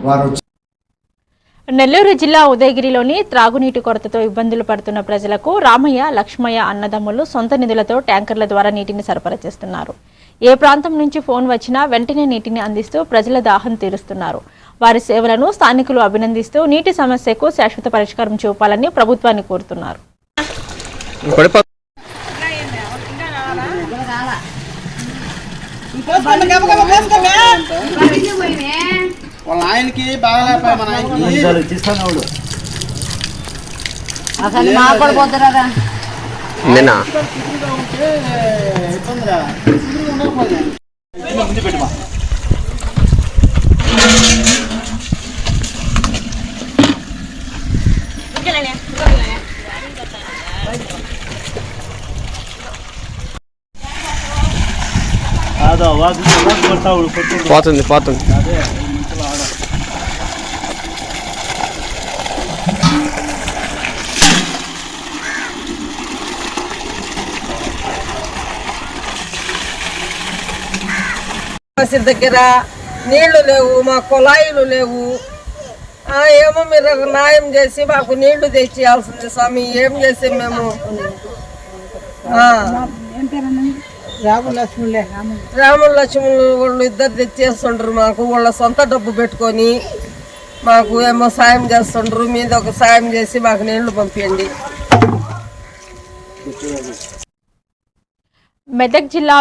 వారు నెల్లూరు జిల్లా ఉదయగిరిలోని త్రాగునీటి కొరతతో ఇబ్బందులు పడుతున్న ప్రజలకు రామయ్య, లక్ష్మయ్య అన్నదమ్ములు సొంత నిధులతో ట్యాంకర్ల ద్వారా నీటిని సరఫరా చేస్తున్నారు. ఏ ప్రాంతం నుంచి ఫోన్ వచ్చినా వెంటనే నీటిని అందిస్తూ ప్రజల దాహం తీరుస్తున్నారు. వారి సేవలను స్థానికులు అభినందిస్తూ నీటి సమస్యకు శాశ్వత పరిష్కారం చూపాలని ప్రభుత్వాన్ని కోరుతున్నారు. వాళ్ళ ఆయనకి బాగాలేకపోయా మన ఆయనకి అసలు మాట్లాడిపోతారా నిన్న పోతుంది పోతుంది దగ్గర నీళ్లు లేవు, మా కుళాయిలు లేవు. ఏమో మీరు న్యాయం చేసి మాకు నీళ్లు తెచ్చియాల్సింది స్వామి. ఏం చేసే మేము రాముల లక్ష్మణులు వాళ్ళు ఇద్దరు తెచ్చేస్తుండ్రు. మాకు వాళ్ళ సొంత డబ్బు పెట్టుకొని మాకు ఏమో సాయం చేస్తుండ్రు. మీద ఒక సాయం చేసి మాకు నీళ్లు పంపించండి. మెదక్ జిల్లా